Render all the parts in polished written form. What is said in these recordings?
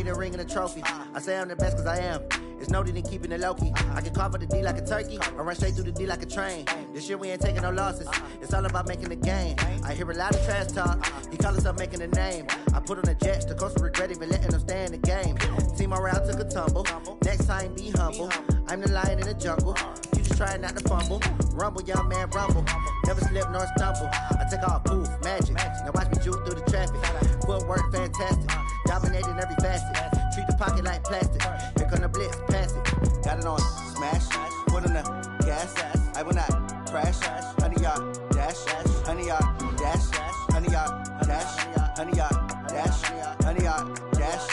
need a ring and a trophy. I say I'm the best cause I am. It's noted in keeping it low-key. I can carve up the D like a turkey, or run straight through the D like a train. This year we ain't taking no losses. It's all about making the game. I hear a lot of trash talk. He call himself making a name. I put on the jets, the coast regret even letting them stay in the game. Team morale took a tumble. Next time be humble. I'm the lion in the jungle. You just trying not to fumble. Rumble, young man, rumble. Never slip nor stumble. I take off, poof, magic. Now watch me juke through the traffic. Footwork fantastic. Dominating every facet. Treat the pocket like plastic. Here come the blitz, pass it. Got it on smash. Put on the gas. I will not crash. Honey yard dash. Honey yard dash. Honey yard dash. Honey yard dash. Honey yard dash.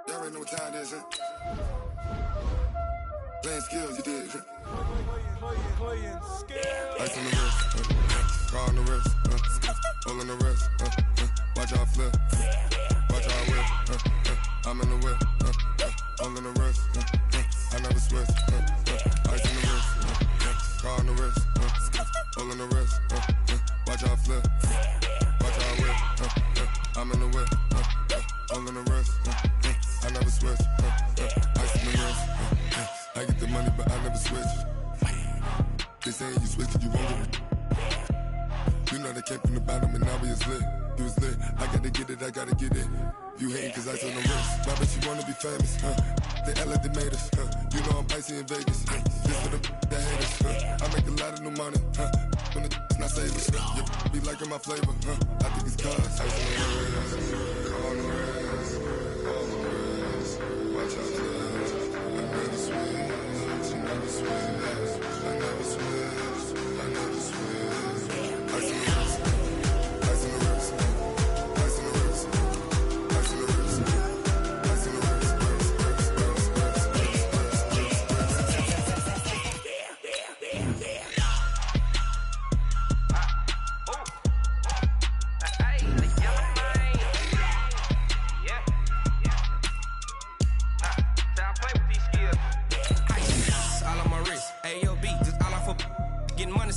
Y'all already know what time it is, huh? Playing skills, you did. Playing skills. Ice on the wrist, car on the wrist, all on the wrist, watch how I flip, watch how I whip, I'm in the whip, all in the wrist, I never switch, ice on the wrist, car on the wrist, all on the wrist, watch how I flip, watch how I whip, I'm in the whip, all in the wrist, I never switch, ice on the wrist, I get the money but I never switch. They saying you switch it, you won't get it. You know they came from the bottom and now we is lit. You was lit, I gotta get it, I gotta get it. You hating cause ice on the wrist. Why bet you wanna be famous, They act like they made us, You know I'm icy in Vegas, This for the that hate us, I make a lot of new money, When it's not savers, You be liking my flavor, I think it's cause ice on the wrist, on the wrist, on the wrist. Watch out, I never switch, I never switch. I never switch, I never switch. Ice in the wrist, ice in the wrist, ice in the wrist, ice in the wrist, ice in the wrist.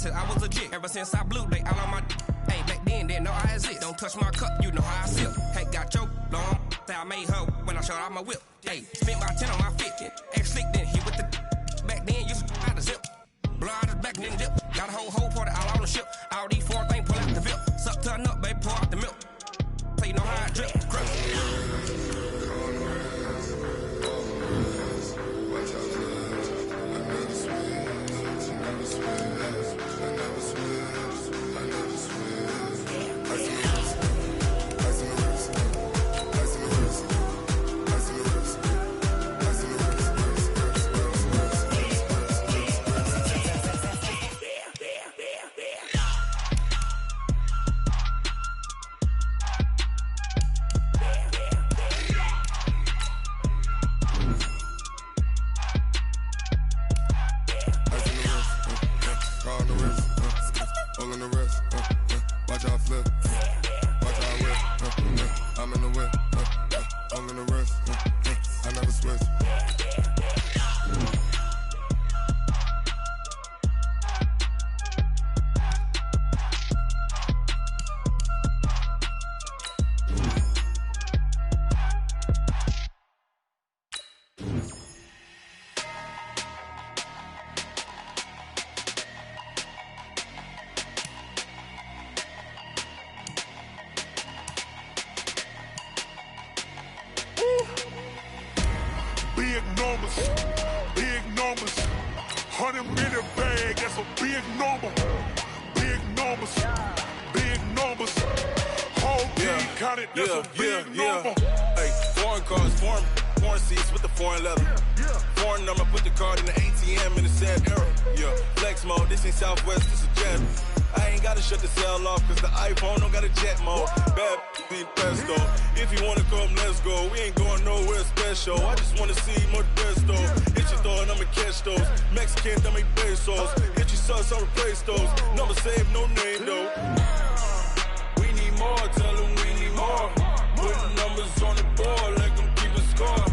I was legit. Ever since I blew, they all on my hey, back then, didn't know I exist. Don't touch my cup, you know how I sip. Hey, got your long, I made her when I showed out my whip. Hey, spent my 10 on my 50. Ex slick, then hit with the back then, used to out the zip. Blow out his back, then dip. Got a whole party all on the ship. All these four things pull out the VIP. Suck to a nut, baby, pour out the milk. So you know how I drip. Crush. Big numbers, 100 minute bag, that's a big number. Big numbers, whole team counted, that's a big number. Hey, foreign cars, foreign seats with the foreign leather. Foreign number, put the card in the ATM in the sad era. Yeah, flex mode, this ain't Southwest, this is jet. I ain't gotta shut the cell off, cause the iPhone don't got a jet mode. Bad need pesto. If you wanna come, let's go. We ain't going nowhere special. I just wanna see more desto. Hit your door and I'ma catch those. Mexican, I make pesos. Hit your sus, I'll replace those. Number save, no name though. We need more, tell them we need more. Putting numbers on the board, like them keep a score.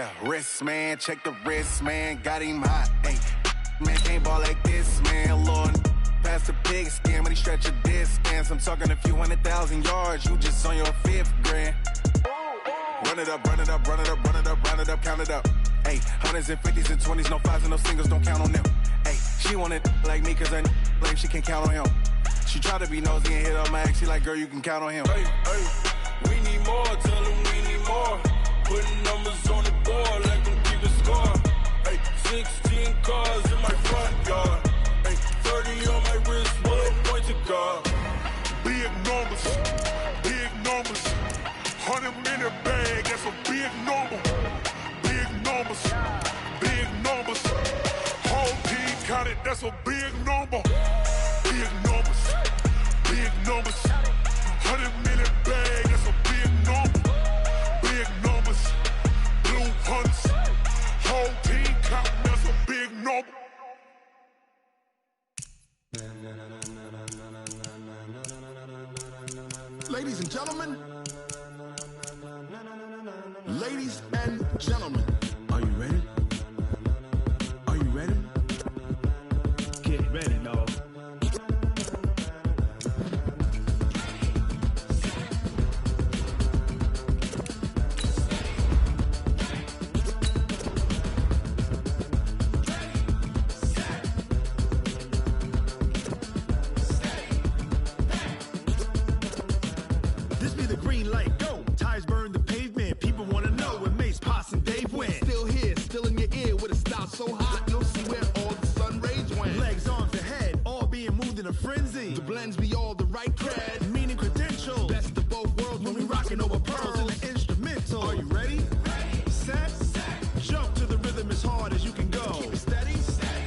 Yeah, wrist, man, check the wrist, man, got him hot, ayy. Man, can't ball like this, man, Lord. Past the pig skin when he stretch a distance. I'm talking a few 100,000 yards, you just on your 5th grand. Run it up, run it up, run it up, run it up, run it up, count it up. Ayy, 100s and 50s and 20s, no 5s and no singles, don't count on them. Ayy, she wanted like me cause her lame, she can't count on him. She tried to be nosy and hit up my ex, she like, girl, you can count on him. Hey, we need more, tell them we need more. Putting numbers on the board, let them keep the score. Hey, 16 cars in my front yard. Hey, 30 on my wrist, one point to guard. Big numbers, 100-minute bag, that's a big number. Big numbers, whole team counted, that's a big number. Big numbers, 100-minute bag, that's a big number. Big numbers, blue hunts, whole team counting, that's a big number. Ladies and gentlemen, are you ready? Are you ready? Get ready, dog. This be the green light, go. Tires burn the pavement. People wanna know when Mace, Pops, and Dave went. Still here, still in your ear with a style so hot, you'll see where all the sun rays went. Legs, arms, and head, all being moved in a frenzy. The blends be all the right cred, meaning credentials. Best of both worlds when we rockin' over pearls in the instrumental. Are you ready? Set, jump to the rhythm as hard as you can go. Keep it steady,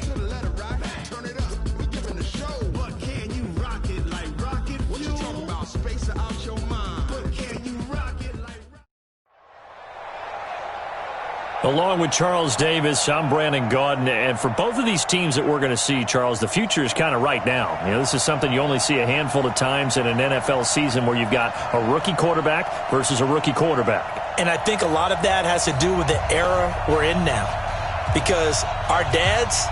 to the letter right. Turn it up, we giving a show. But can you rock it like rocket fuel? What you talking about? Space out your mind. But can you rock it like Along with Charles Davis, I'm Brandon Gaudin, and for both of these teams that we're going to see, Charles, the future is kind of right now. You know, this is something you only see a handful of times in an NFL season where you've got a rookie quarterback versus a rookie quarterback. And I think a lot of that has to do with the era we're in now. Because our dads,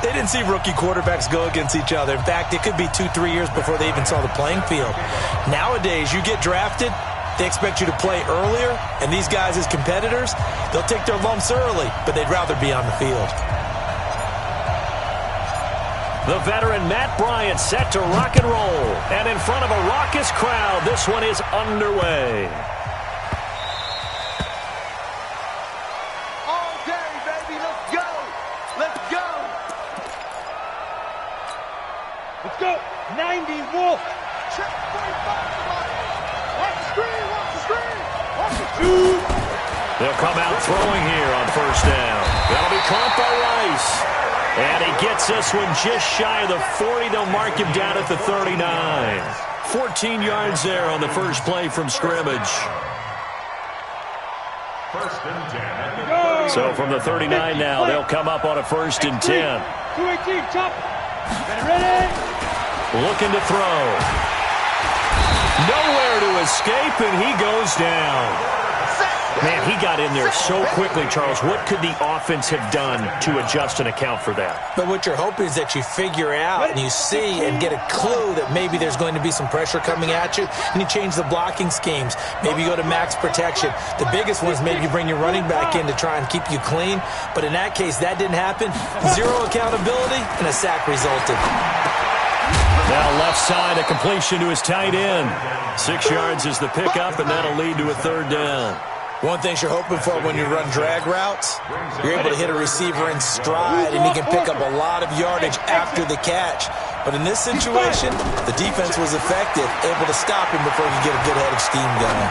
they didn't see rookie quarterbacks go against each other. In fact, it could be 2-3 years before they even saw the playing field. Nowadays, you get drafted, they expect you to play earlier, and these guys as competitors, they'll take their lumps early, but they'd rather be on the field. The veteran Matt Bryant set to rock and roll. And in front of a raucous crowd, this one is underway. All day, baby, let's go. Let's go. Let's go. 90 Wolf. Check 45. Watch the screen, watch the screen. Watch the shoot. They'll come out throwing here on first down. That'll be caught by Rice. And he gets this one just shy of the 40. They'll mark him down at the 39. 14 yards there on the first play from scrimmage. First and 10. So from the 39 now, they'll come up on a first and 10. 218, chop. Ready? Looking to throw. Nowhere to escape, and he goes down. Man, he got in there so quickly, Charles. What could the offense have done to adjust and account for that? But what you're hoping is that you figure out and you see and get a clue that maybe there's going to be some pressure coming at you, and you change the blocking schemes. Maybe you go to max protection. The biggest one is maybe you bring your running back in to try and keep you clean. But in that case, that didn't happen. Zero accountability, and a sack resulted. Now left side, a completion to his tight end. 6 yards is the pickup, and that'll lead to a third down. One thing you're hoping for when you run drag routes, you're able to hit a receiver in stride, and he can pick up a lot of yardage after the catch. But in this situation, the defense was effective, able to stop him before he could get a good head of steam going.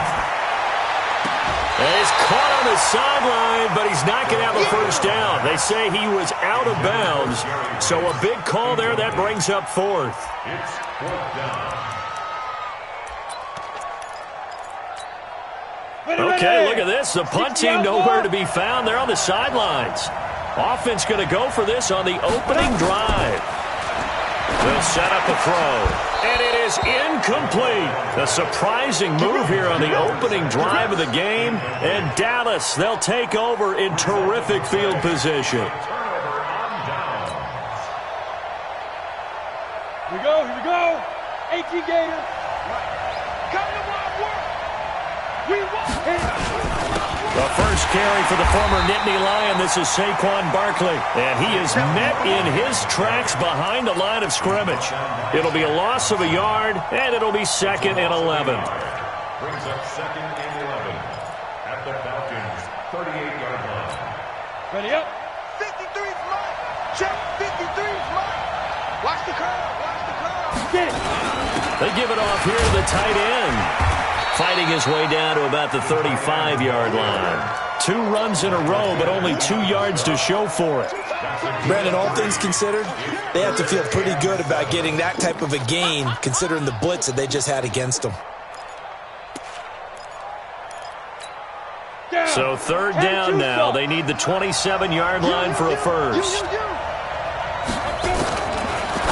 And he's caught on the sideline, but he's not going to have a first down. They say he was out of bounds, so a big call there. That brings up fourth. It's fourth down. Okay, look at this. The punt team nowhere to be found. They're on the sidelines. Offense going to go for this on the opening drive. They'll set up a throw, and it is incomplete. A surprising move here on the opening drive of the game, and Dallas, they'll take over in terrific field position. Here we go. 18 Gators. Come to my work. We want it. The first carry for the former Nittany Lion. This is Saquon Barkley, and he is met in his tracks behind the line of scrimmage. It'll be a loss of a yard, and it'll be 2nd and 11. Brings up 2nd and 11 at the Falcons' 38-yard line. Ready up. 53's mine. Check. 53's mine. Watch the curve. Get it. They give it off here to the tight end. Fighting his way down to about the 35-yard line. 2 runs in a row, but only 2 yards to show for it. Brandon, all things considered, they have to feel pretty good about getting that type of a gain, considering the blitz that they just had against them. So 3rd down now. They need the 27-yard line for a first.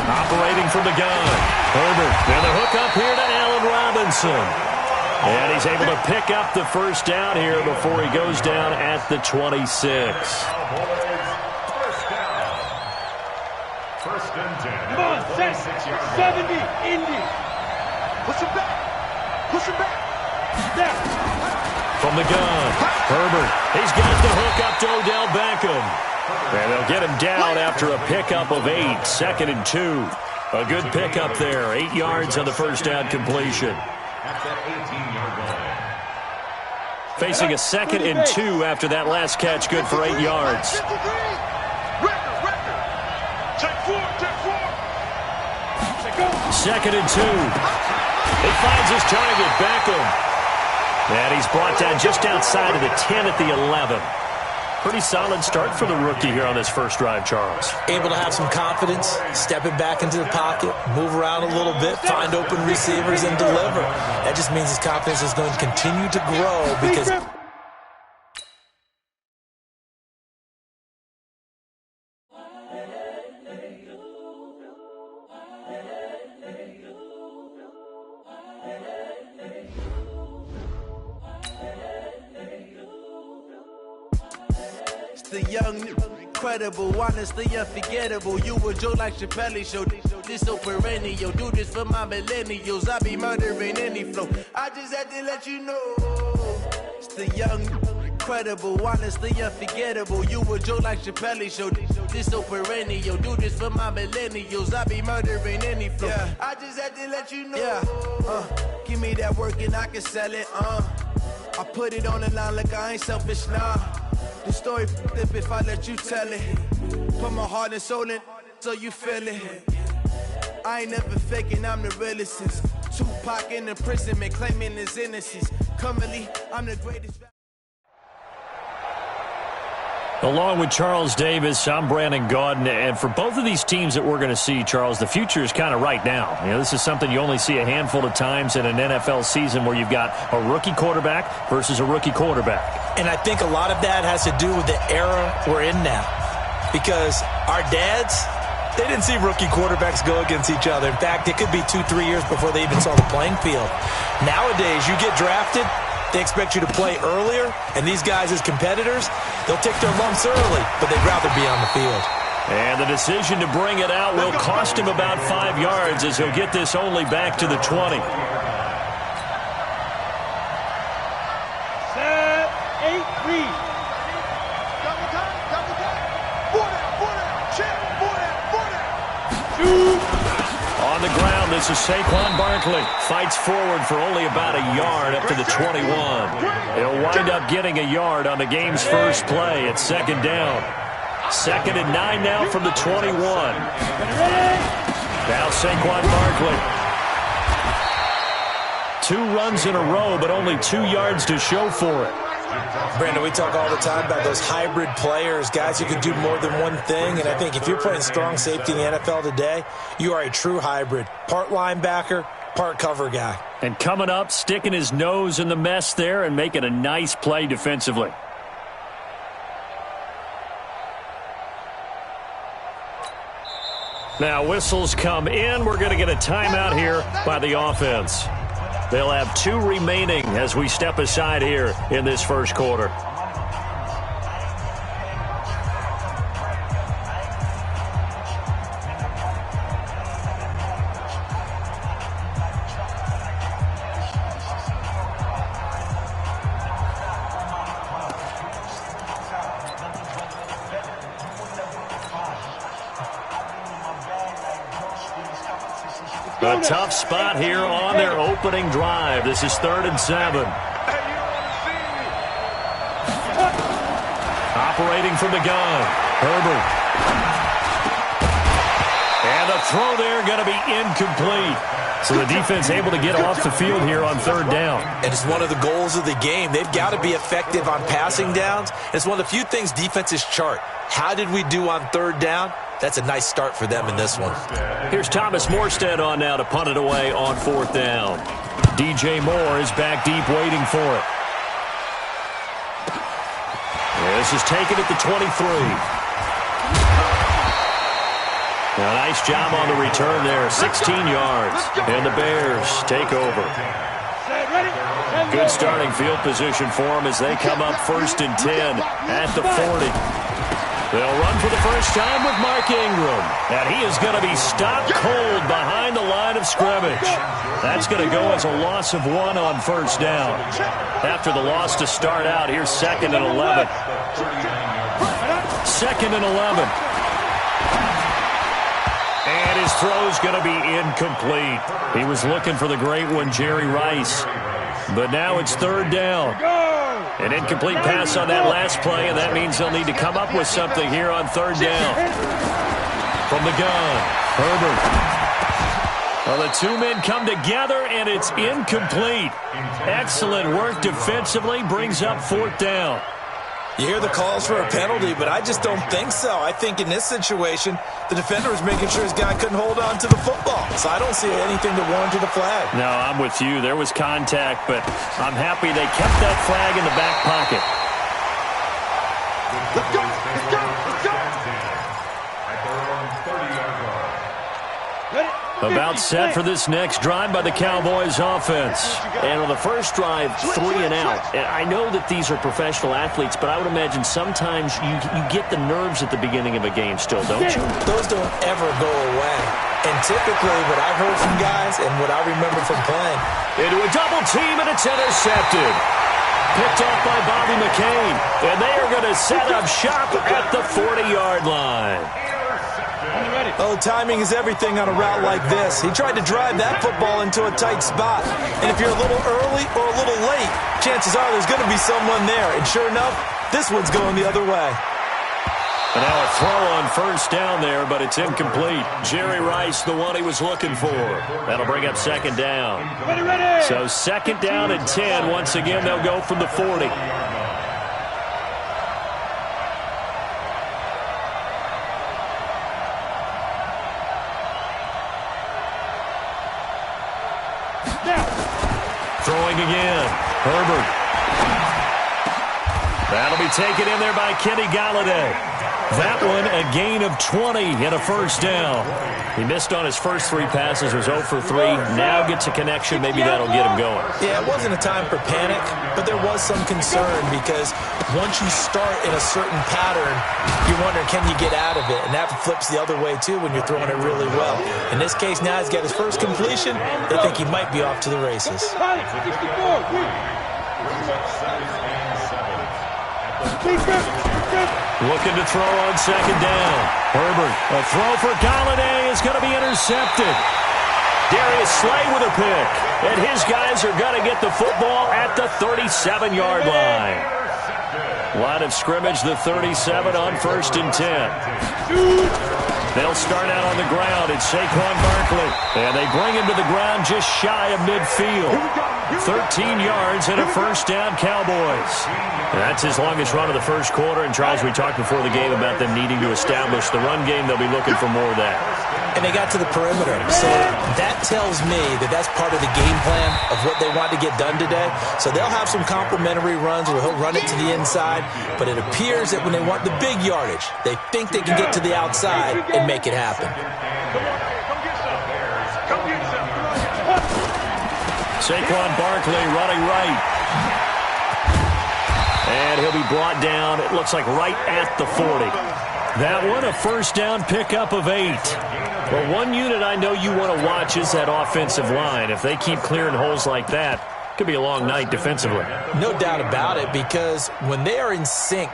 Operating from the gun. Herbert. And the hook up here to Allen Robinson. And he's able to pick up the first down here before he goes down at the 26. First and 10. Come on, 70, Indy. Push him back. Step. From the gun, Herbert. He's got the hook up to Odell Beckham. And they'll get him down after a pickup of 8. 2nd and 2. A good pickup there. 8 yards on the first down completion. At that 18-yard line. Facing a 2nd and 2 after that last catch. Good for 8 yards. Take 4. 2nd and 2. He finds his target, Beckham. And he's brought down just outside of the 10 at the 11. Pretty solid start for the rookie here on this first drive, Charles. Able to have some confidence, stepping back into the pocket, move around a little bit, find open receivers, and deliver. That just means his confidence is going to continue to grow because... The young, incredible, honestly unforgettable. You a Joe like Chappelle show. This so perennial. Do this for my millennials. I be murdering any flow. I just had to let you know. It's the young, incredible, honestly unforgettable. You a Joe like Chappelle show. This so perennial. Do this for my millennials. I be murdering any flow. Yeah. I just had to let you know. Yeah. Give me that work and I can sell it. I put it on the line like I ain't selfish, nah. The story flip if I let you tell it. Put my heart and soul in so you feel it. I ain't never faking, I'm the realest since Tupac in imprisonment, claiming his innocence. Currently, I'm the greatest. Along with Charles Davis, I'm Brandon Gaudin, and for both of these teams that we're going to see, Charles, the future is kind of right now. You know, this is something you only see a handful of times in an NFL season where you've got a rookie quarterback versus a rookie quarterback. And I think a lot of that has to do with the era we're in now. Because our dads, they didn't see rookie quarterbacks go against each other. In fact, it could be 2-3 years before they even saw the playing field. Nowadays, you get drafted, they expect you to play earlier, and these guys as competitors, they'll take their lumps early, but they'd rather be on the field. And the decision to bring it out will cost him about 5 yards as he'll get this only back to the 20. Set, 8, read. Double time. 4 down, check, 4 down. Shoot. On the ground, this is Saquon Barkley. Fights forward for only about a yard up to the 21. He'll wind up getting a yard on the game's first play at 2nd down. 2nd and 9 now from the 21. Now Saquon Barkley. 2 runs in a row, but only 2 yards to show for it. Brandon, we talk all the time about those hybrid players, guys who can do more than one thing. And I think if you're playing strong safety in the NFL today, you are a true hybrid. Part linebacker, part cover guy. And coming up, sticking his nose in the mess there and making a nice play defensively. Now whistles come in. We're going to get a timeout here by the offense. They'll have 2 remaining as we step aside here in this first quarter. A tough spot here on their opening drive. This is 3rd and 7. Operating from the gun, Herbert. And the throw there going to be incomplete. So the defense able to get off the field here on 3rd down. And it's one of the goals of the game. They've got to be effective on passing downs. It's one of the few things defenses chart. How did we do on 3rd down? That's a nice start for them in this one. Here's Thomas Morstead on now to punt it away on 4th down. DJ Moore is back deep waiting for it. This is taken at the 23. A nice job on the return there. 16 yards. And the Bears take over. Good starting field position for them as they come up 1st and 10 at the 40. They'll run for the first time with Mark Ingram. And he is going to be stopped cold behind the line of scrimmage. That's going to go as a loss of 1 on 1st down. After the loss to start out, here's 2nd and 11. 2nd and 11. And his throw's going to be incomplete. He was looking for the great one, Jerry Rice. But now it's 3rd down. An incomplete pass on that last play, and that means they'll need to come up with something here on 3rd down. From the gun, Herbert. Well, the 2 men come together, and it's incomplete. Excellent work defensively, brings up 4th down. You hear the calls for a penalty, but I just don't think so. I think in this situation, the defender was making sure his guy couldn't hold on to the football. So I don't see anything to warrant a flag. No, I'm with you. There was contact, but I'm happy they kept that flag in the back pocket. Let's go! Let's go! Let's go! At their own 30-yard line. About set for this next drive by the Cowboys offense. And on the first drive, 3 and out. And I know that these are professional athletes, but I would imagine sometimes you get the nerves at the beginning of a game still, don't you? Those don't ever go away. And typically what I've heard from guys and what I remember from playing. Into a double team, and it's intercepted. Picked off by Bobby McCain. And they are going to set up shop at the 40-yard line. Oh, timing is everything on a route like this. He tried to drive that football into a tight spot. And if you're a little early or a little late, chances are there's going to be someone there. And sure enough, this one's going the other way. And now a throw on 1st down there, but it's incomplete. Jerry Rice, the one he was looking for. That'll bring up 2nd down. So 2nd down and 10. Once again, they'll go from the 40. Throwing again. Herbert. That'll be taken in there by Kenny Galladay. That one a gain of 20 and a 1st down. He missed on his first 3 passes, was 0 for 3. Now gets a connection. Maybe that'll get him going. Yeah, it wasn't a time for panic, but there was some concern because once you start in a certain pattern, you're wondering, can you get out of it? And that flips the other way, too, when you're throwing it really well. In this case, now he's got his first completion. They think he might be off to the races. Looking to throw on 2nd down. Herbert, a throw for Galladay is going to be intercepted. Darius Slay with a pick. And his guys are going to get the football at the 37-yard line. Line of scrimmage, the 37 on 1st and 10. They'll start out on the ground. It's Saquon Barkley. And they bring him to the ground just shy of midfield. 13 yards and a 1st down, Cowboys. That's his longest run of the first quarter. And, Charles, we talked before the game about them needing to establish the run game. They'll be looking for more of that. And they got to the perimeter. So that tells me that that's part of the game plan of what they want to get done today. So they'll have some complementary runs where he'll run it to the inside. But it appears that when they want the big yardage, they think they can get to the outside and make it happen. Saquon Barkley running right. And he'll be brought down, it looks like right at the 40. That one, a first down pickup of 8. Well, one unit I know you want to watch is that offensive line. If they keep clearing holes like that, it could be a long night defensively. No doubt about it, because when they are in sync,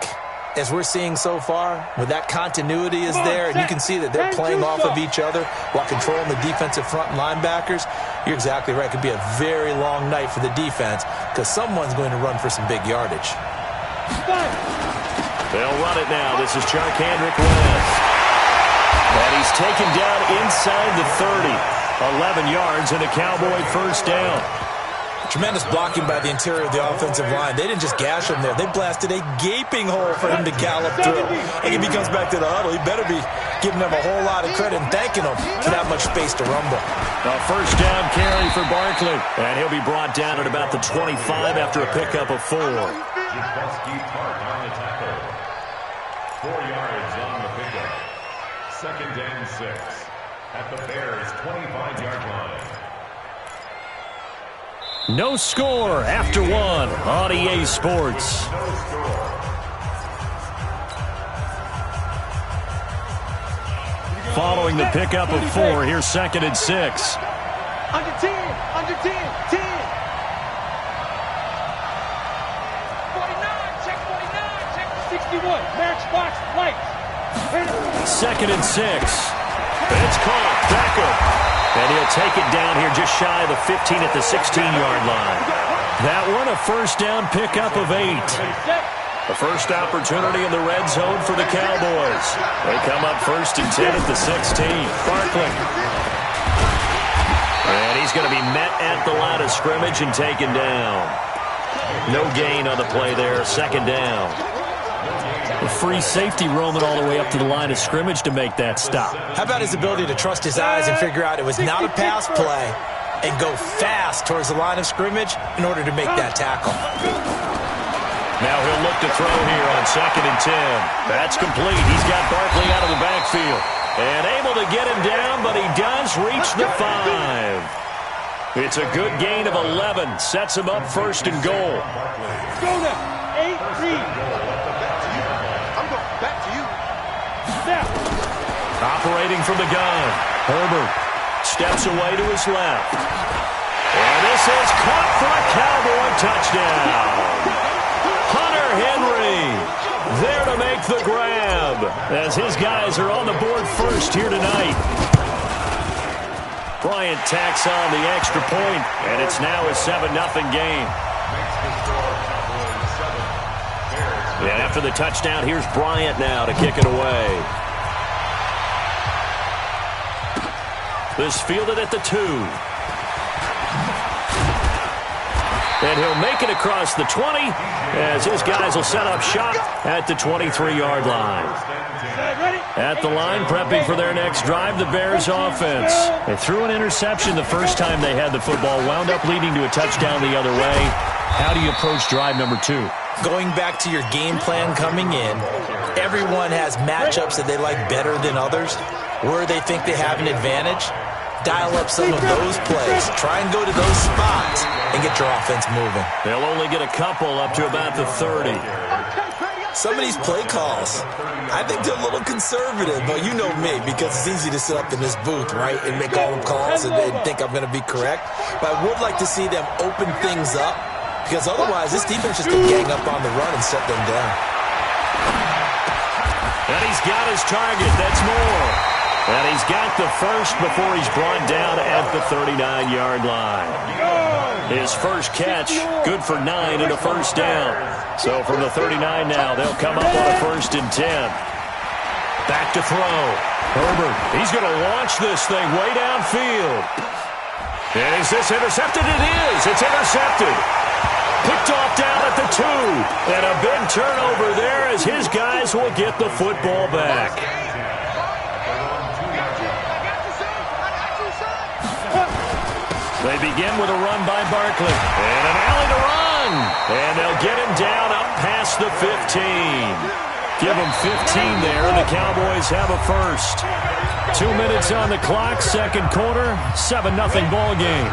as we're seeing so far, when that continuity is there, and you can see that they're playing off of each other while controlling the defensive front linebackers, you're exactly right. It could be a very long night for the defense because someone's going to run for some big yardage. They'll run it now. This is Charkandrick West. And he's taken down inside the 30. 11 yards and a Cowboy first down. Tremendous blocking by the interior of the offensive line. They didn't just gash him there. They blasted a gaping hole for him to gallop through. And if he comes back to the huddle, he better be giving them a whole lot of credit and thanking them for that much space to rumble. A first down carry for Barkley. And he'll be brought down at about the 25 after a pickup of 4. Jankowski Park on the tackle. 4 yards on the pickup. 2nd and 6 at the Bears' 25-yard line. No score after 1 on EA Sports. Following the pickup of 4, here's 2nd and 6. Under 10, under 10, 10. 49, check 49, check 61. Matchbox lights. 2nd and 6. It's caught. Beckham. And he'll take it down here just shy of the 15 at the 16-yard line. That one, a first down pickup of 8. The first opportunity in the red zone for the Cowboys. They come up 1st and 10 at the 16. Barkley. And he's going to be met at the line of scrimmage and taken down. No gain on the play there. 2nd down. A free safety roaming all the way up to the line of scrimmage to make that stop. How about his ability to trust his eyes and figure out it was not a pass play and go fast towards the line of scrimmage in order to make that tackle. Now he'll look to throw here on 2nd and 10. That's complete. He's got Barkley out of the backfield. And able to get him down, but he does reach the 5. It's a good gain of 11. Sets him up 1st and goal. Go now. 8-3. Operating from the gun, Herbert steps away to his left. And this is caught for a Cowboy touchdown. Hunter Henry there to make the grab as his guys are on the board first here tonight. Bryant tacks on the extra point, and it's now a 7-0 game. And after the touchdown, here's Bryant now to kick it away. This fielded at the 2. And he'll make it across the 20 as his guys will set up shop at the 23-yard line. At the line, prepping for their next drive, the Bears offense. They threw an interception the first time they had the football, wound up leading to a touchdown the other way. How do you approach drive number 2? Going back to your game plan coming in, everyone has matchups that they like better than others, where they think they have an advantage. Dial up some of those plays. Try and go to those spots and get your offense moving. They'll only get a couple up to about the 30. Some of these play calls, I think they're a little conservative, but you know me, because it's easy to sit up in this booth, right, and make all the calls and think I'm going to be correct. But I would like to see them open things up, because otherwise this defense just will gang up on the run and shut them down. And he's got his target. That's more. And he's got the first before he's brought down at the 39-yard line. His first catch, good for 9 and a first down. So from the 39 now, they'll come up on a 1st and 10. Back to throw. Herbert, he's going to launch this thing way downfield. And is this intercepted? It is. It's intercepted. Picked off down at the 2. And a big turnover there as his guys will get the football back. They begin with a run by Barkley. And an alley to run. And they'll get him down up past the 15. Give them 15 there, and the Cowboys have a first. 2 minutes on the clock, second quarter, 7-0 ball game.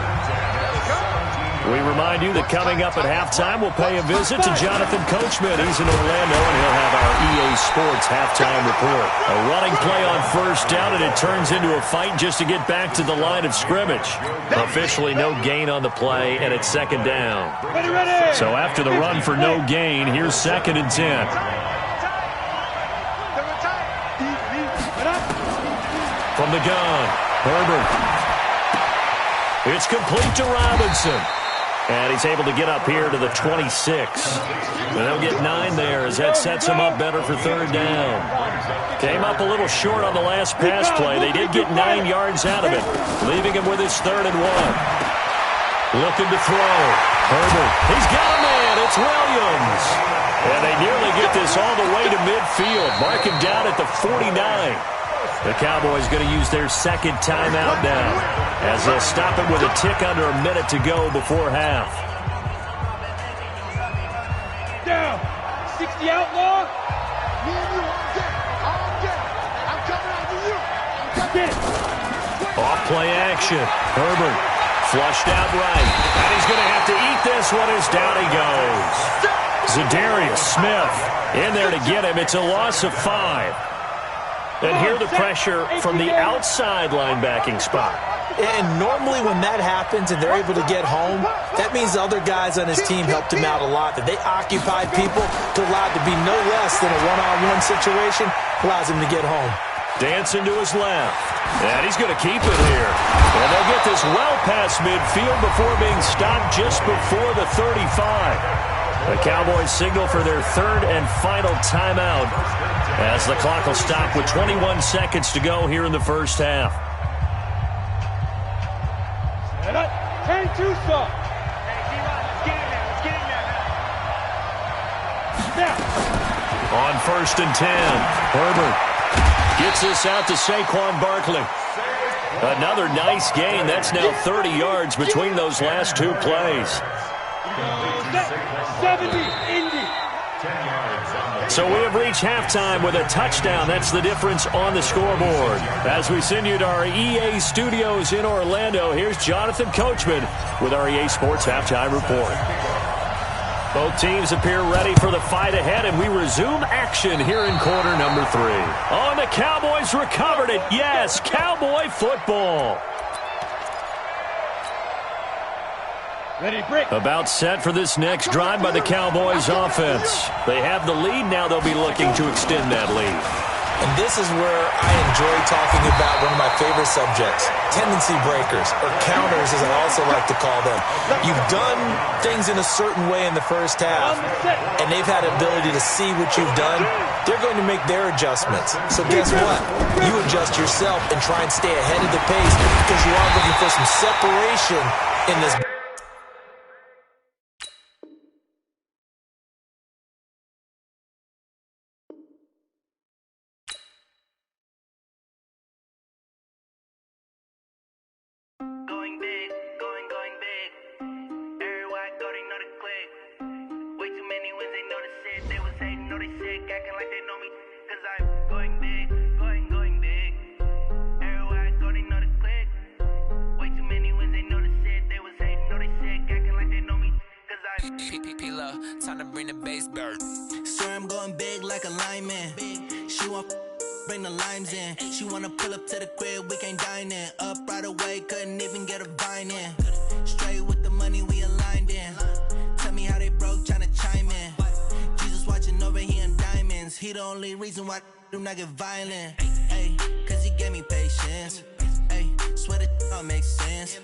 We remind you that coming up at halftime, we'll pay a visit to Jonathan Coachman. He's in Orlando, and he'll have our EA Sports halftime report. A running play on first down, and it turns into a fight just to get back to the line of scrimmage. Officially no gain on the play, and it's second down. So after the run for no gain, here's 2nd and 10. From the gun, Herbert. It's complete to Robinson. And he's able to get up here to the 26. And they'll get 9 there as that sets him up better for third down. Came up a little short on the last pass play. They did get 9 yards out of it, leaving him with his 3rd and 1. Looking to throw. Herbert. He's got a man. It's Williams. And they nearly get this all the way to midfield. Mark him down at the 49. The Cowboys going to use their 2nd timeout now as they'll stop it with a tick under a minute to go before half. Down. 60 outlaw. Me and you all day. I'm coming after you. Get it. Off play action. Herbert flushed out right. And he's going to have to eat this one as down he goes. Zadarius Smith in there to get him. It's a loss of 5. And here the pressure from the outside linebacking spot. And normally when that happens and they're able to get home, that means the other guys on his team helped him out a lot. That they occupied people to allow it to be no less than a one-on-one situation, allows him to get home. Dancing to his left. And he's going to keep it here. And they'll get this well past midfield before being stopped just before the 35. The Cowboys signal for their 3rd and final timeout as the clock will stop with 21 seconds to go here in the first half. 10-2 stop. On 1st and 10, Herbert gets this out to Saquon Barkley. Another nice gain. That's now 30 yards between those last 2 plays. 70, Indy. So we have reached halftime with a touchdown. That's the difference on the scoreboard. As we send you to our EA studios in Orlando, here's Jonathan Coachman with our EA Sports halftime report. Both teams appear ready for the fight ahead, and we resume action here in quarter number 3. Oh, and the Cowboys recovered it. Yes, Cowboy football. About set for this next drive by the Cowboys offense. They have the lead. Now they'll be looking to extend that lead. And this is where I enjoy talking about one of my favorite subjects, tendency breakers, or counters as I also like to call them. You've done things in a certain way in the first half, and they've had the ability to see what you've done. They're going to make their adjustments. So guess what? You adjust yourself and try and stay ahead of the pace because you are looking for some separation in this. Time to bring the bass bird. Swear I'm going big like a lineman. She want bring the limes in. She wanna pull up to the crib, we can't dine in. Up right away, couldn't even get a vine in. Straight with the money we aligned in. Tell me how they broke, tryna chime in. Jesus watching over here in diamonds. He the only reason why I do not get violent. Ay, cause he gave me patience. Ay, swear that all makes sense.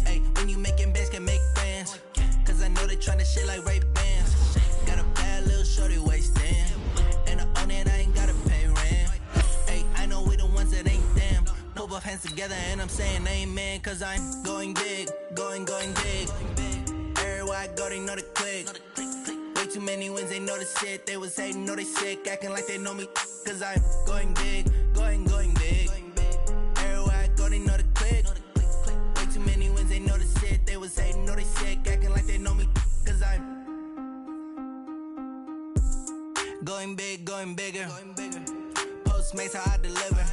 Ay, when you making bands can make friends. Cause I know they tryna shit like Ray-Bans. Got a bad little shorty wasting. And I own it, I ain't gotta pay rent. Ay, I know we the ones that ain't them. Put both hands together and I'm saying amen. Cause I'm going big, going big. Everywhere I go, they know the click. Way too many wins, they know the shit. They was hating, know they sick, acting like they know me. Cause I'm going big, going big. Everywhere I go, they know the click. Way too many wins, they know the shit. They was hating, know they sick, acting like they know me. Cause I'm going big, going bigger. Postmates how I deliver.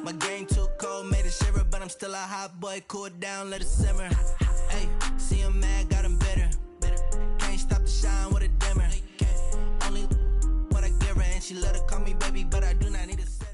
My game too cold, made it shiver, but I'm still a hot boy. Cool it down, let it simmer. Hey, see him mad, got him bitter. Can't stop the shine with a dimmer. Only what I give her, and she let her call me baby, but I do not need a sitter.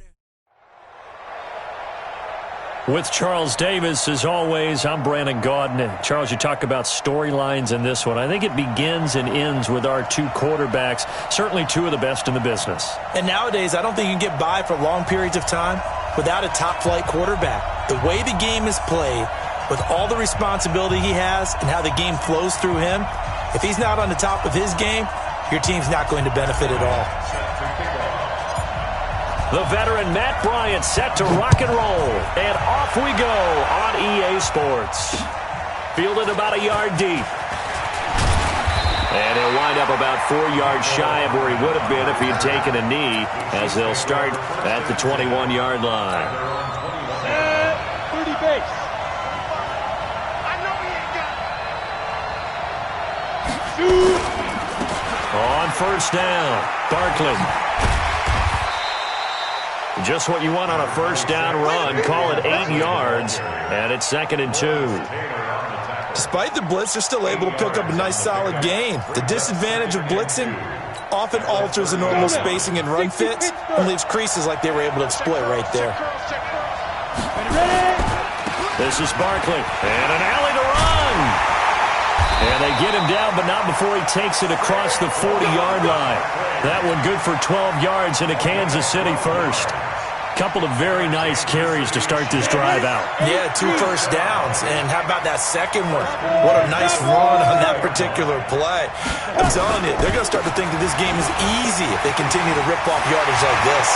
With Charles Davis, as always, I'm Brandon Gaudin. And Charles, you talk about storylines in this one. I think it begins and ends with our two quarterbacks, certainly two of the best in the business. And nowadays, I don't think you can get by for long periods of time without a top-flight quarterback. The way the game is played, with all the responsibility he has and how the game flows through him, if he's not on the top of his game, your team's not going to benefit at all. The veteran Matt Bryant set to rock and roll. And off we go on EA Sports. Fielded about a yard deep. And he'll wind up about 4 yards shy of where he would have been if he had taken a knee, as they'll start at the 21-yard line. 30 base. On first down, Barkley. Just what you want on a first down run. Call it 8 yards, and it's 2nd and 2. Despite the blitz, they're still able to pick up a nice, solid gain. The disadvantage of blitzing often alters the normal spacing and run fits and leaves creases like they were able to exploit right there. This is Barkley, and an alley to run. And they get him down, but not before he takes it across the 40-yard line. That one good for 12 yards into Kansas City first. Couple of very nice carries to start this drive out. Yeah, 2 first downs. And how about that second one? What a nice run on that particular play. I'm telling you, they're going to start to think that this game is easy if they continue to rip off yardage like this.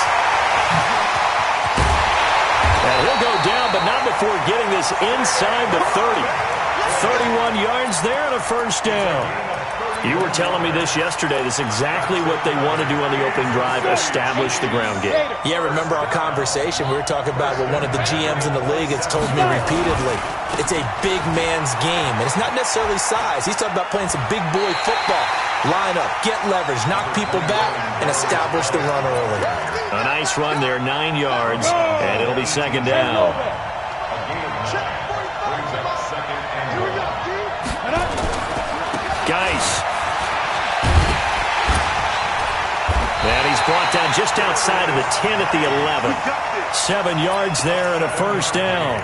And he'll go down, but not before getting this inside the 30. 31 yards there and a first down. You were telling me this yesterday. This is exactly what they want to do on the opening drive, establish the ground game. Yeah, remember our conversation? We were talking about what one of the GMs in the league has told me repeatedly. It's a big man's game, and it's not necessarily size. He's talking about playing some big boy football. Line up, get leverage, knock people back, and establish the run early. A nice run there, 9 yards, and it'll be 2nd down. Geis. And he's brought down just outside of the 10 at the 11. 7 yards there and a first down.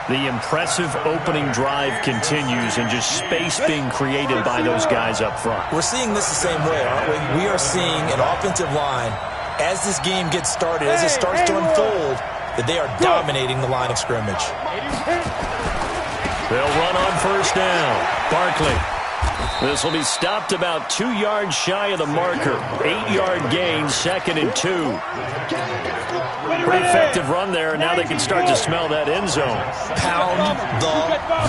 The impressive opening drive continues, and just space being created by those guys up front. We're seeing this the same way, aren't we? We are seeing an offensive line, as this game gets started, as it starts to unfold, that they are dominating the line of scrimmage. They'll run on first down. Barkley. This will be stopped about 2 yards shy of the marker. 8-yard gain, 2nd and 2. Pretty effective run there, and now they can start to smell that end zone. Pound the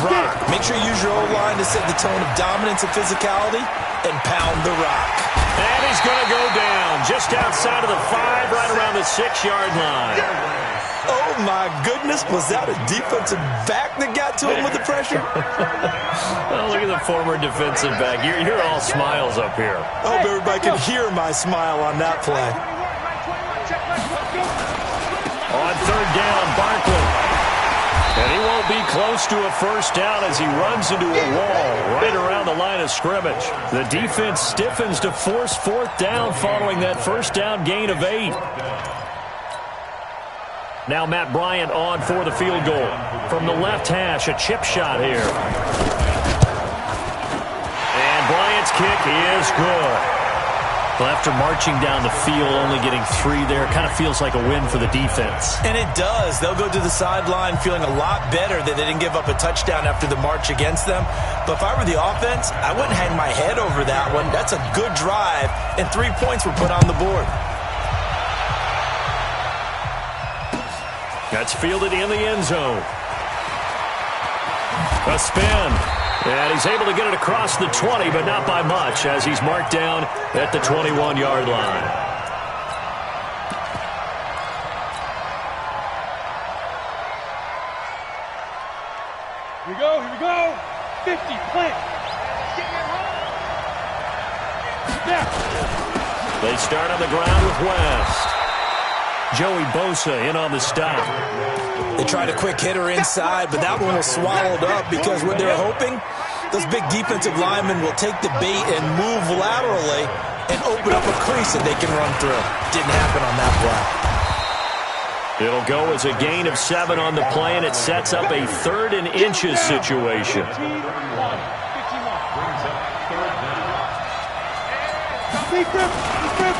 rock. Make sure you use your O-line to set the tone of dominance and physicality, and pound the rock. And he's going to go down just outside of the 5, right around the 6-yard line. Oh, my goodness. Was that a defensive back that got to him with the pressure? Oh, look at the former defensive back. You're all smiles up here. I hope everybody can hear my smile on that play. On 3rd down, Barkley. And he won't be close to a first down as he runs into a wall right around the line of scrimmage. The defense stiffens to force 4th down following that first down gain of 8. Now Matt Bryant on for the field goal. From the left hash, a chip shot here. And Bryant's kick is good. Well, after marching down the field, only getting 3 there, kind of feels like a win for the defense. And it does. They'll go to the sideline feeling a lot better that they didn't give up a touchdown after the march against them. But if I were the offense, I wouldn't hang my head over that one. That's a good drive, and 3 points were put on the board. That's fielded in the end zone. A spin. And he's able to get it across the 20, but not by much, as he's marked down at the 21-yard line. Here we go, here we go. 50, plant. Snap. They start on the ground with West. Joey Bosa in on the stop. They tried a quick hitter inside, but that one was swallowed up because what they're hoping, those big defensive linemen will take the bait and move laterally and open up a crease that they can run through. Didn't happen on that play. It'll go as a gain of 7 on the play, and it sets up a 3rd and inches situation.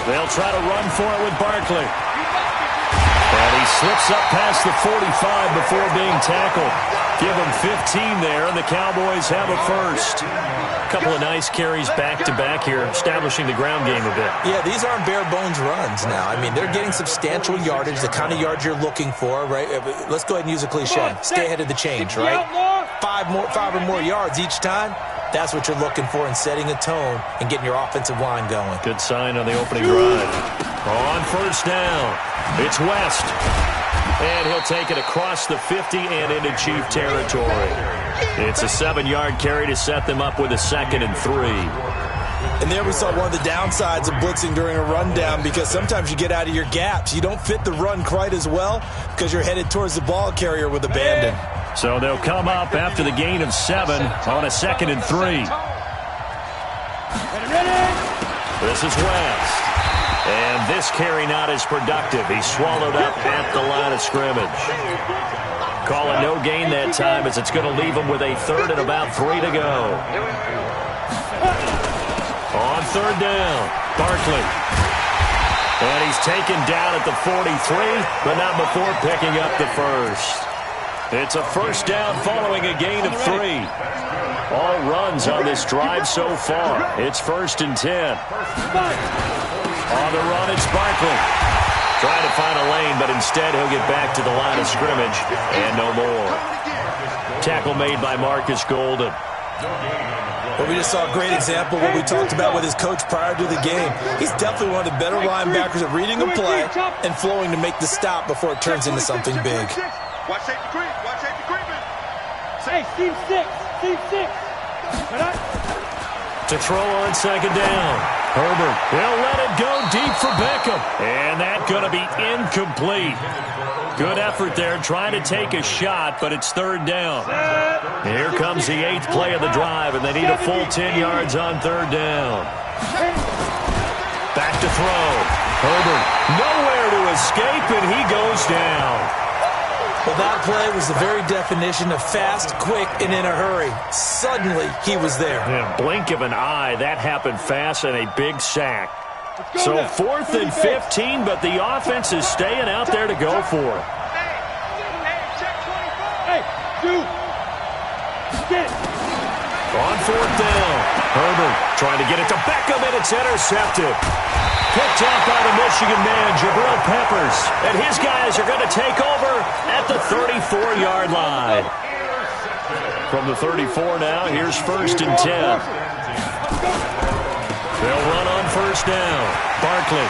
They'll try to run for it with Barkley. And he slips up past the 45 before being tackled. Give him 15 there, and the Cowboys have a first. A couple of nice carries back-to-back here, establishing the ground game a bit. Yeah, these aren't bare-bones runs now. I mean, they're getting substantial yardage, the kind of yards you're looking for, right? Let's go ahead and use a cliche. Stay ahead of the change, right? 5 or more yards each time. That's what you're looking for in setting a tone and getting your offensive line going. Good sign on the opening drive. On first down, it's West. And he'll take it across the 50 and into Chief territory. It's a 7-yard carry to set them up with a 2nd and 3. And there we saw one of the downsides of blitzing during a rundown, because sometimes you get out of your gaps. You don't fit the run quite as well because you're headed towards the ball carrier with abandon. So they'll come up after the gain of 7 on a 2nd and 3. This is West. And this carry not as productive. He's swallowed up at the line of scrimmage. Call it no gain that time, as it's going to leave him with a 3rd and about 3 to go. On 3rd down, Barkley. And he's taken down at the 43, but not before picking up the first. It's a first down following a gain of 3. All runs on this drive so far. It's 1st and 10. On the run, it's Barkley. Trying to find a lane, but instead he'll get back to the line of scrimmage, and no more. Tackle made by Marcus Golden. Well, we just saw a great example of what we talked about with his coach prior to the game. He's definitely one of the better linebackers at reading a play and flowing to make the stop before it turns into something big. Watch safety creep. Watch safety creeping. Hey, team 6. Team 6. To throw on 2nd down. Herbert, he'll let it go deep for Beckham. And that's going to be incomplete. Good effort there trying to take a shot, but it's 3rd down. Here comes the 8th play of the drive, and they need a full 10 yards on 3rd down. Back to throw. Herbert, nowhere to escape, and he goes down. Well, that play was the very definition of fast, quick, and in a hurry. Suddenly, he was there. Yeah, blink of an eye, that happened fast, and a big sack. So 4th and 15, but the offense is staying out there to go for it. Hey, dude. Get it. On 4th down, Herbert trying to get it to Beckham, and it's intercepted. Picked out by the Michigan man, Jabril Peppers. And his guys are going to take over at the 34-yard line. From the 34 now, here's 1st and 10. They'll run on 1st down. Barkley.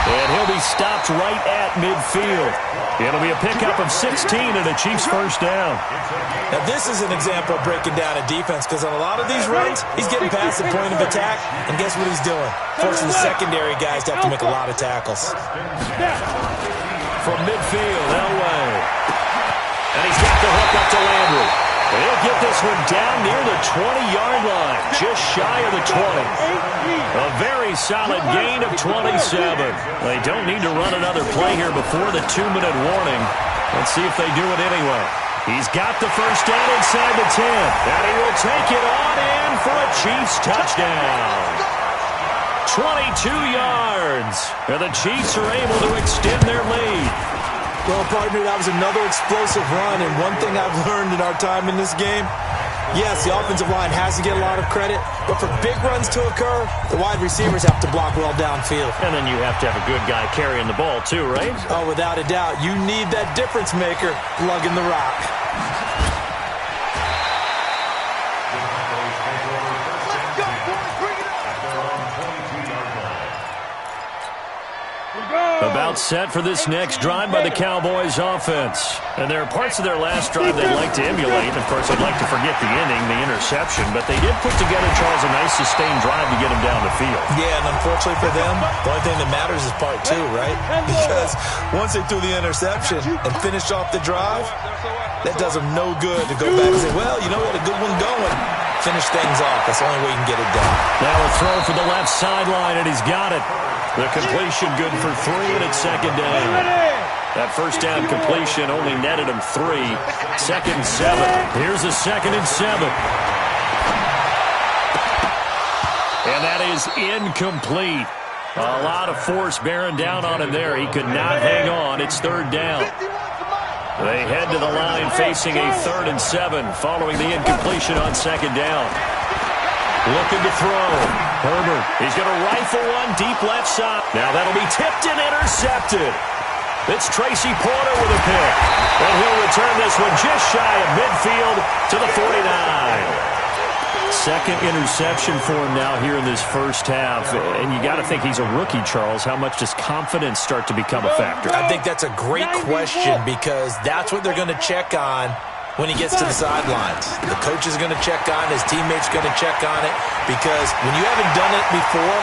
And he'll be stopped right at midfield. It'll be a pickup of 16 and a Chiefs first down. Now this is an example of breaking down a defense, because on a lot of these runs, he's getting past the point of attack, and guess what he's doing? Forcing the secondary guys to have to make a lot of tackles. From midfield, Elway. And he's got the hook up to Landry. And he'll get this one down near the 20-yard line, just shy of the 20. A very solid gain of 27. They don't need to run another play here before the 2-minute warning. Let's see if they do it anyway. He's got the first down inside the 10. And he will take it on in for a Chiefs touchdown. 22 yards. And the Chiefs are able to extend their lead. Well, partner, that was another explosive run, and one thing I've learned in our time in this game, yes, the offensive line has to get a lot of credit, but for big runs to occur, the wide receivers have to block well downfield. And then you have to have a good guy carrying the ball too, right? Oh, without a doubt. You need that difference maker lugging the rock. About set for this next drive by the Cowboys offense. And there are parts of their last drive they'd like to emulate. Of course, I'd like to forget the inning, the interception. But they did put together, Charles, a nice sustained drive to get them down the field. Yeah, and unfortunately for them, the only thing that matters is part two, right? Because once they threw the interception and finished off the drive, that does them no good to go back and say, well, you know, we had a good one going. Finish things off. That's the only way you can get it done. Now a throw for the left sideline, and he's got it. The completion good for 3, and it's second down. That first down completion only netted him 3. Second and 7. Here's a 2nd and 7. And that is incomplete. A lot of force bearing down on him there. He could not hang on. It's 3rd down. They head to the line facing a 3rd and 7 following the incompletion on 2nd down. Looking to throw. Herbert, he's going to rifle one deep left side. Now that'll be tipped and intercepted. It's Tracy Porter with a pick. And he'll return this one just shy of midfield to the 49. Second interception for him now here in this first half. And you got to think he's a rookie, Charles. How much does confidence start to become a factor? I think that's a great question because that's what they're going to check on when he gets to the sidelines. The coach is going to check on it. His teammates are going to check on it because when you haven't done it before,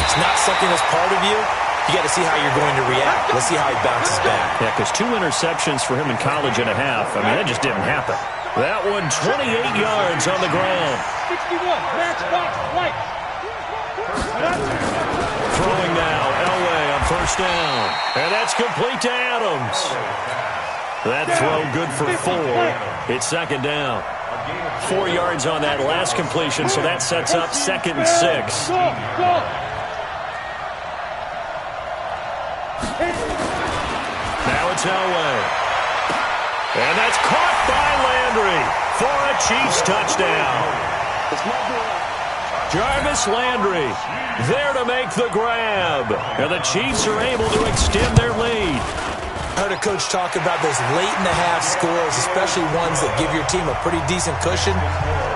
it's not something that's part of you. You got to see how you're going to react. Let's see how he bounces back. Yeah, because 2 interceptions for him in college and a half. I mean, that just didn't happen. That one, 28 yards on the ground. 61, matchbox white. Throwing now, Elway on first down. And that's complete to Adams. That throw good for 4. It's second down. 4 yards on that last completion, so that sets up 2nd and 6. Now it's Elway. And that's caught by Landry for a Chiefs touchdown. Jarvis Landry there to make the grab. And the Chiefs are able to extend their lead. I heard a coach talk about those late-in-the-half scores, especially ones that give your team a pretty decent cushion.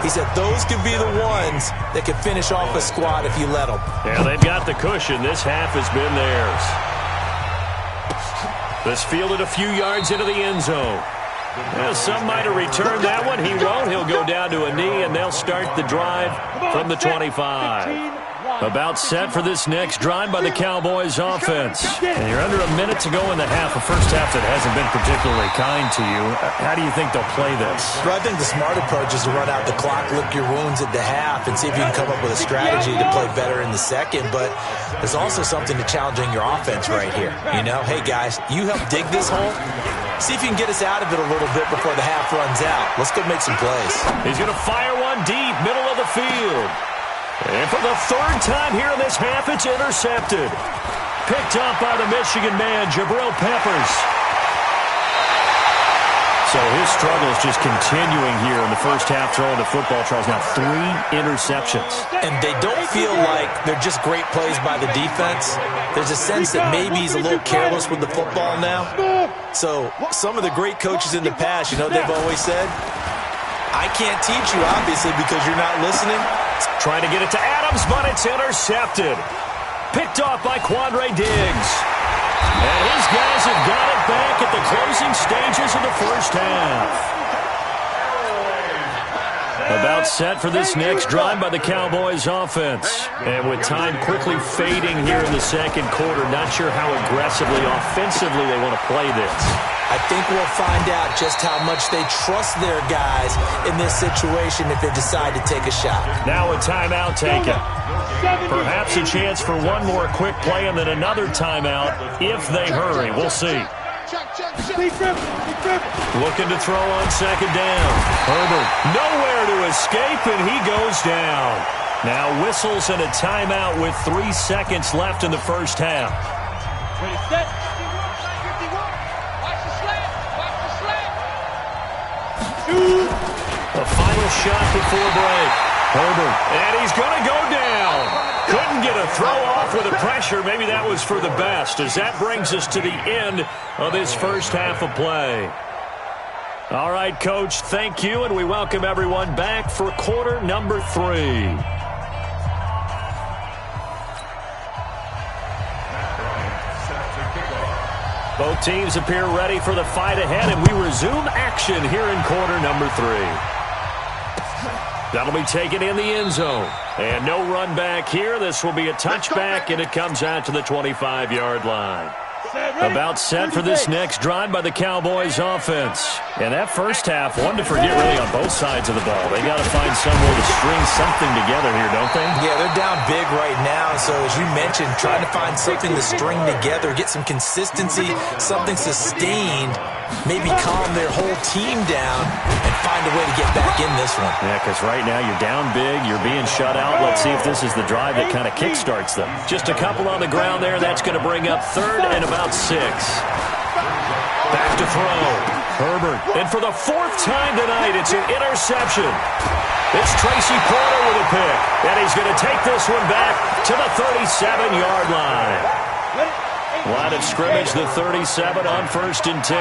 He said those could be the ones that could finish off a squad if you let them. Yeah, they've got the cushion. This half has been theirs. This fielded a few yards into the end zone. Well, some might have returned that one. He won't. He'll go down to a knee, and they'll start the drive from the 25. About set for this next drive by the Cowboys offense. And you're under a minute to go in the half, a first half that hasn't been particularly kind to you. How do you think they'll play this? Well, I think the smart approach is to run out the clock, lick your wounds at the half, and see if you can come up with a strategy to play better in the second. But there's also something to challenging your offense right here. You know, hey, guys, you help dig this hole. See if you can get us out of it a little bit before the half runs out. Let's go make some plays. He's going to fire one deep, middle of the field. And for the 3rd time here in this half, it's intercepted. Picked up by the Michigan man, Jabril Peppers. So his struggle is just continuing here in the first half throwing the football, Charles. Now 3 interceptions. And they don't feel like they're just great plays by the defense. There's a sense that maybe he's a little careless with the football now. So some of the great coaches in the past, you know, they've always said, I can't teach you, obviously, because you're not listening. Trying to get it to Adams, but it's intercepted. Picked off by Quandre Diggs. And his guys have got it back at the closing stages of the first half. About set for this next drive by the Cowboys offense. And with time quickly fading here in the second quarter, not sure how aggressively, offensively they want to play this. I think we'll find out just how much they trust their guys in this situation if they decide to take a shot. Now a timeout taken. Perhaps a chance for one more quick play and then another timeout if they hurry. We'll see. Looking to throw on second down. Herbert nowhere to escape, and he goes down. Now whistles and a timeout with 3 seconds left in the first half. Ready, set. 51. Watch the slant. The final shot before break. Herbert, and he's going to go down. Couldn't get a throw off with the pressure. Maybe that was for the best, as that brings us to the end of this first half of play. All right, Coach, thank you, and we welcome everyone back for quarter number 3. Set to kick off. Both teams appear ready for the fight ahead, and we resume action here in quarter number 3. That'll be taken in the end zone. And no run back here. This will be a touchback, and it comes out to the 25-yard line. About set for this next drive by the Cowboys offense. And that first half, one to forget really on both sides of the ball. They got to find somewhere to string something together here, don't they? Yeah, they're down big right now. So as you mentioned, trying to find something to string together, get some consistency, something sustained, maybe calm their whole team down and find a way to get back in this one. Yeah, because right now you're down big, you're being shut out. Let's see if this is the drive that kind of kickstarts them. Just a couple on the ground there. That's going to bring up 3rd and about 6. Back to throw. Herbert. And for the 4th time tonight, it's an interception. It's Tracy Porter with a pick. And he's going to take this one back to the 37-yard line. Line of scrimmage, the 37 on 1st and 10.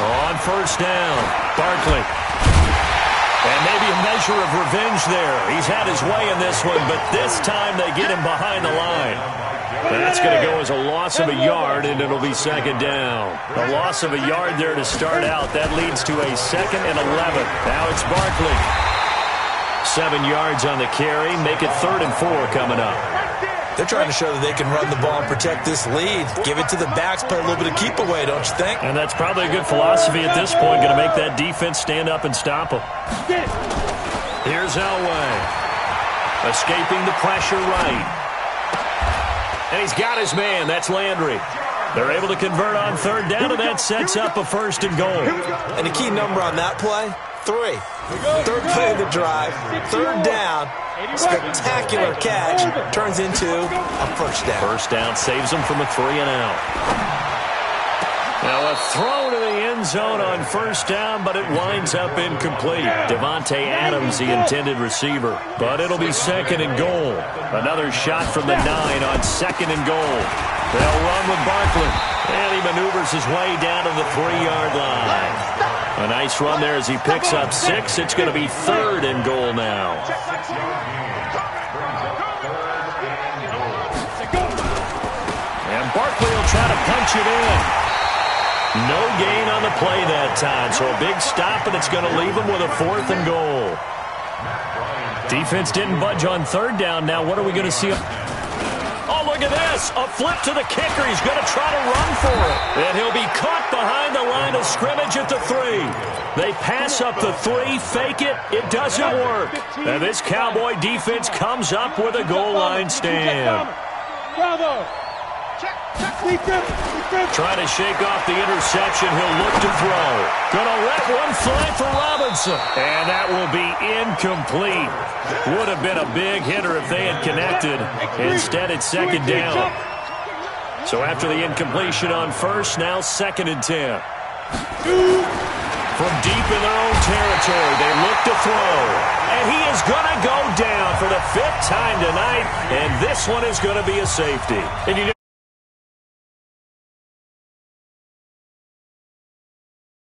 On 1st down, Barkley. And maybe a measure of revenge there. He's had his way in this one, but this time they get him behind the line. That's going to go as a loss of a yard, and it'll be 2nd down. A loss of a yard there to start out. That leads to a 2nd and 11. Now it's Barkley. 7 yards on the carry. Make it 3rd and 4 coming up. They're trying to show that they can run the ball and protect this lead. Give it to the backs, play a little bit of keep away, don't you think? And that's probably a good philosophy at this point. Going to make that defense stand up and stop them. Here's Elway. Escaping the pressure right. And he's got his man. That's Landry. They're able to convert on 3rd down, and that sets up a 1st and goal. And the key number on that play, 3. 3rd play of the drive, 3rd down. Spectacular catch turns into a 1st down. 1st down saves them from a 3-and-out. Now a throw to the end zone on 1st down, but it winds up incomplete. Devontae Adams, the intended receiver. But it'll be 2nd and goal. Another shot from the 9 on 2nd and goal. They'll run with Barkley. And he maneuvers his way down to the 3-yard line. A nice run there as he picks up 6. It's going to be 3rd and goal now. And Barkley will try to punch it in. No gain on the play that time, so a big stop, and it's going to leave him with a 4th and goal. Defense didn't budge on 3rd down. Now what are we going to see? Oh, look at this. A flip to the kicker. He's going to try to run for it. And he'll be caught behind the line of scrimmage at the 3. They pass up the 3, fake it. It doesn't work. And this Cowboy defense comes up with a goal line stand. Bravo. Trying to shake off the interception. He'll look to throw. Gonna let one fly for Robinson. And that will be incomplete. Would have been a big hitter if they had connected. Instead, it's 2nd down. So after the incompletion on 1st, now 2nd and 10. From deep in their own territory, they look to throw. And he is going to go down for the 5th time tonight. And this one is going to be a safety. And you